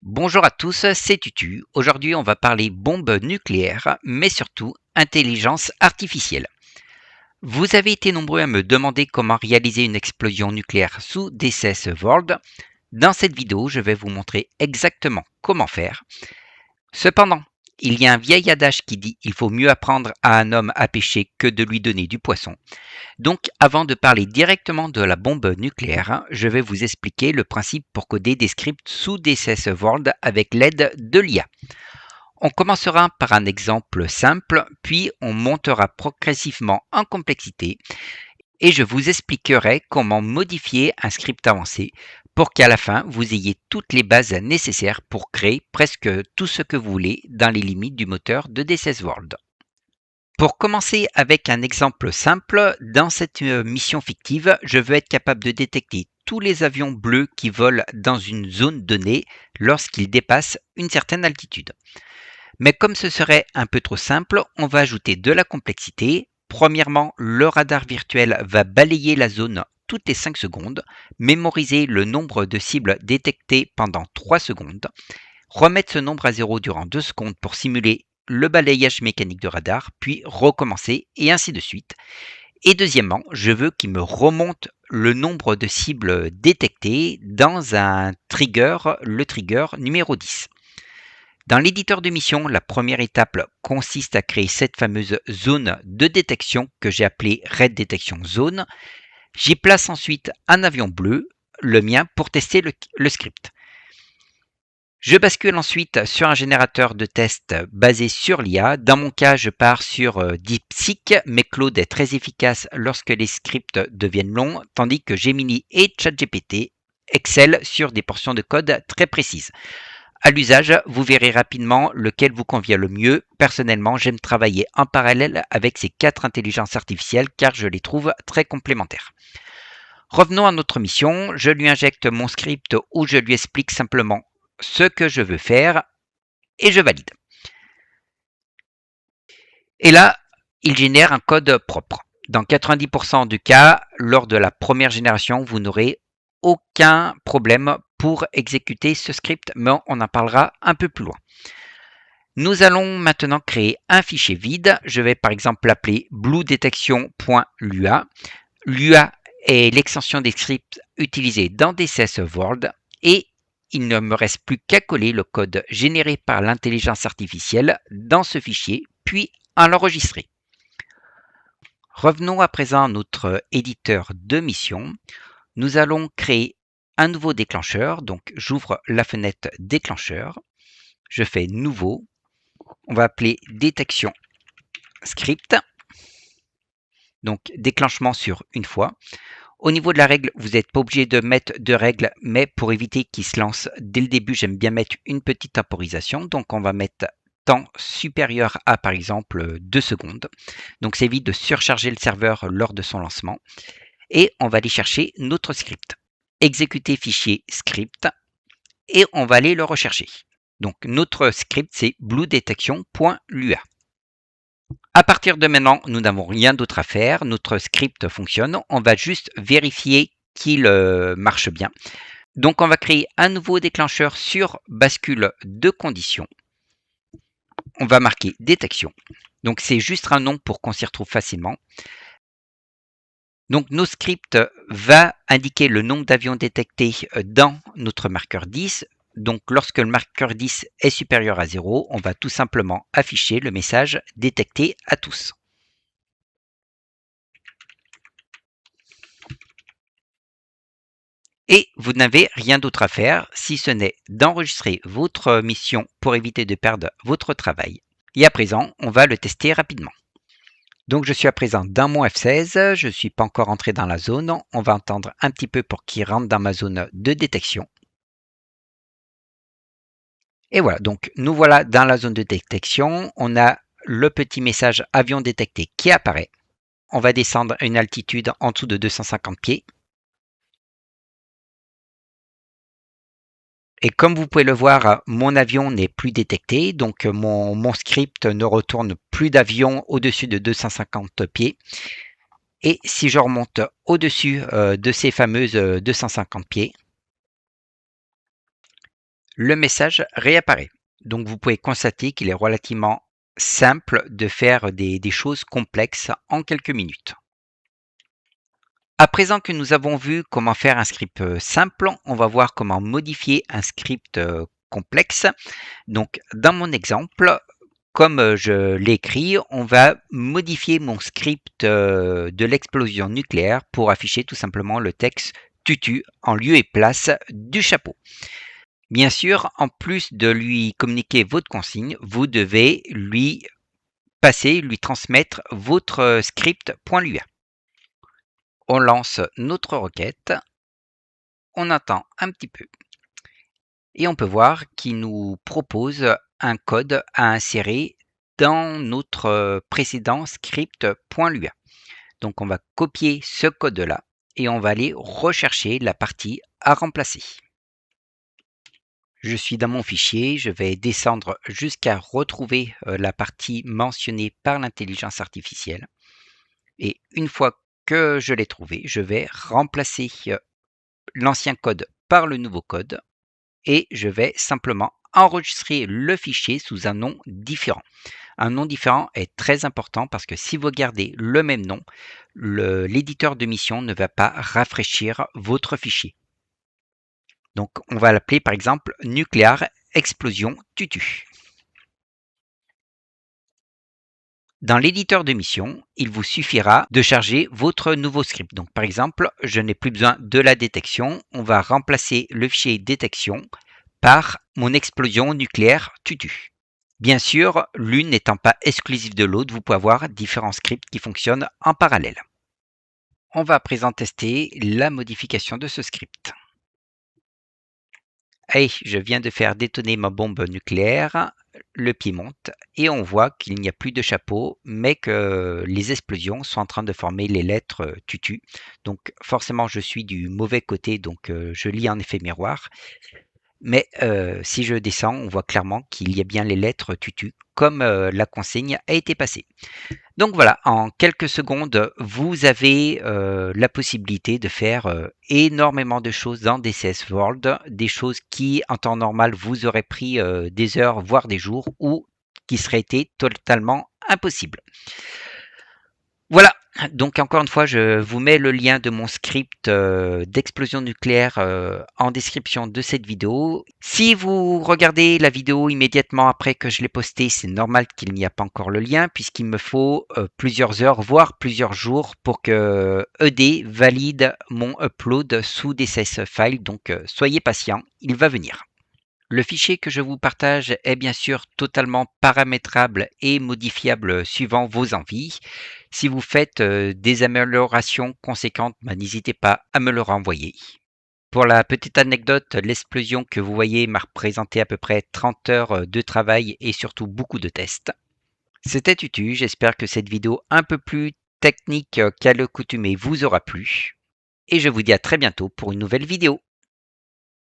Bonjour à tous, c'est Tutu. Aujourd'hui, on va parler bombe nucléaire, mais surtout intelligence artificielle. Vous avez été nombreux à me demander comment réaliser une explosion nucléaire sous DCS World. Dans cette vidéo, je vais vous montrer exactement comment faire. Cependant, il y a un vieil adage qui dit il faut mieux apprendre à un homme à pêcher que de lui donner du poisson. Donc, avant de parler directement de la bombe nucléaire, je vais vous expliquer le principe pour coder des scripts sous DCS World avec l'aide de l'IA. On commencera par un exemple simple, puis on montera progressivement en complexité et je vous expliquerai comment modifier un script avancé pour qu'à la fin vous ayez toutes les bases nécessaires pour créer presque tout ce que vous voulez dans les limites du moteur de DCS World. Pour commencer avec un exemple simple, dans cette mission fictive, je veux être capable de détecter tous les avions bleus qui volent dans une zone donnée lorsqu'ils dépassent une certaine altitude. Mais comme ce serait un peu trop simple, on va ajouter de la complexité. Premièrement, le radar virtuel va balayer la zone toutes les 5 secondes, mémoriser le nombre de cibles détectées pendant 3 secondes, remettre ce nombre à 0 durant 2 secondes pour simuler le balayage mécanique de radar, puis recommencer, et ainsi de suite. Et deuxièmement, je veux qu'il me remonte le nombre de cibles détectées dans un trigger, le trigger numéro 10. Dans l'éditeur de mission, la première étape consiste à créer cette fameuse zone de détection que j'ai appelée Red Detection Zone. J'y place ensuite un avion bleu, le mien, pour tester le script. Je bascule ensuite sur un générateur de tests basé sur l'IA. Dans mon cas, je pars sur DeepSeek, mais Claude est très efficace lorsque les scripts deviennent longs, tandis que Gemini et ChatGPT excellent sur des portions de code très précises. À l'usage, vous verrez rapidement lequel vous convient le mieux. Personnellement, j'aime travailler en parallèle avec ces 4 intelligences artificielles car je les trouve très complémentaires. Revenons à notre mission. Je lui injecte mon script où je lui explique simplement ce que je veux faire et je valide. Et là, il génère un code propre. Dans 90% du cas, lors de la première génération, vous n'aurez aucun problème pour exécuter ce script, mais on en parlera un peu plus loin. Nous allons maintenant créer un fichier vide. Je vais par exemple l'appeler bluedetection.lua. L'UA est l'extension des scripts utilisés dans DCS World et il ne me reste plus qu'à coller le code généré par l'intelligence artificielle dans ce fichier, puis à l'enregistrer. Revenons à présent à notre éditeur de mission. Nous allons créer un nouveau déclencheur. Donc j'ouvre la fenêtre déclencheur. Je fais nouveau. On va appeler détection script. Donc déclenchement sur une fois. Au niveau de la règle, vous n'êtes pas obligé de mettre de règle, mais pour éviter qu'il se lance dès le début, j'aime bien mettre une petite temporisation. Donc on va mettre temps supérieur à par exemple 2 secondes. Donc ça évite de surcharger le serveur lors de son lancement. Et on va aller chercher notre script. Exécuter fichier script et on va aller le rechercher. Donc notre script c'est bluedetection.lua. À partir de maintenant, nous n'avons rien d'autre à faire. Notre script fonctionne. On va juste vérifier qu'il marche bien. Donc, on va créer un nouveau déclencheur sur bascule de conditions. On va marquer détection. Donc, c'est juste un nom pour qu'on s'y retrouve facilement. Donc, nos scripts va indiquer le nombre d'avions détectés dans notre marqueur 10. Donc, lorsque le marqueur 10 est supérieur à 0, on va tout simplement afficher le message détecté à tous. Et vous n'avez rien d'autre à faire si ce n'est d'enregistrer votre mission pour éviter de perdre votre travail. Et à présent, on va le tester rapidement. Donc je suis à présent dans mon F16, je ne suis pas encore entré dans la zone. On va attendre un petit peu pour qu'il rentre dans ma zone de détection. Et voilà, donc nous voilà dans la zone de détection. On a le petit message avion détecté qui apparaît. On va descendre à une altitude en dessous de 250 pieds. Et comme vous pouvez le voir, mon avion n'est plus détecté, donc mon script ne retourne plus d'avion au-dessus de 250 pieds. Et si je remonte au-dessus de ces fameuses 250 pieds, le message réapparaît. Donc vous pouvez constater qu'il est relativement simple de faire des choses complexes en quelques minutes. À présent que nous avons vu comment faire un script simple, on va voir comment modifier un script complexe. Donc dans mon exemple, comme je l'ai écrit, on va modifier mon script de l'explosion nucléaire pour afficher tout simplement le texte tutu en lieu et place du chapeau. Bien sûr, en plus de lui communiquer votre consigne, vous devez lui transmettre votre script.lua. On lance notre requête, on attend un petit peu et on peut voir qu'il nous propose un code à insérer dans notre précédent script.lua. Donc on va copier ce code-là et on va aller rechercher la partie à remplacer. Je suis dans mon fichier, je vais descendre jusqu'à retrouver la partie mentionnée par l'intelligence artificielle. Et une fois que je l'ai trouvé, je vais remplacer l'ancien code par le nouveau code et je vais simplement enregistrer le fichier sous un nom différent. Un nom différent est très important parce que si vous gardez le même nom, l'éditeur de mission ne va pas rafraîchir votre fichier. Donc on va l'appeler par exemple Nuclear Explosion Tutu. Dans l'éditeur de mission, il vous suffira de charger votre nouveau script. Donc par exemple, je n'ai plus besoin de la détection, on va remplacer le fichier détection par mon explosion nucléaire tutu. Bien sûr, l'une n'étant pas exclusive de l'autre, vous pouvez avoir différents scripts qui fonctionnent en parallèle. On va à présent tester la modification de ce script. Hey, je viens de faire détonner ma bombe nucléaire, le pied monte et on voit qu'il n'y a plus de chapeau, mais que les explosions sont en train de former les lettres tutu. Donc forcément, je suis du mauvais côté, donc je lis en effet miroir. Mais si je descends, on voit clairement qu'il y a bien les lettres tutu, comme la consigne a été passée. Donc voilà, en quelques secondes, vous avez la possibilité de faire énormément de choses dans DCS World, des choses qui en temps normal vous auraient pris des heures, voire des jours, ou qui seraient été totalement impossibles. Voilà, donc encore une fois, je vous mets le lien de mon script d'explosion nucléaire en description de cette vidéo. Si vous regardez la vidéo immédiatement après que je l'ai postée, c'est normal qu'il n'y a pas encore le lien puisqu'il me faut plusieurs heures, voire plusieurs jours pour que ED valide mon upload sous DCS File. Donc soyez patient, il va venir. Le fichier que je vous partage est bien sûr totalement paramétrable et modifiable suivant vos envies. Si vous faites des améliorations conséquentes, n'hésitez pas à me le renvoyer. Pour la petite anecdote, l'explosion que vous voyez m'a représenté à peu près 30 heures de travail et surtout beaucoup de tests. C'était Tutu, j'espère que cette vidéo un peu plus technique qu'à l'accoutumée vous aura plu. Et je vous dis à très bientôt pour une nouvelle vidéo.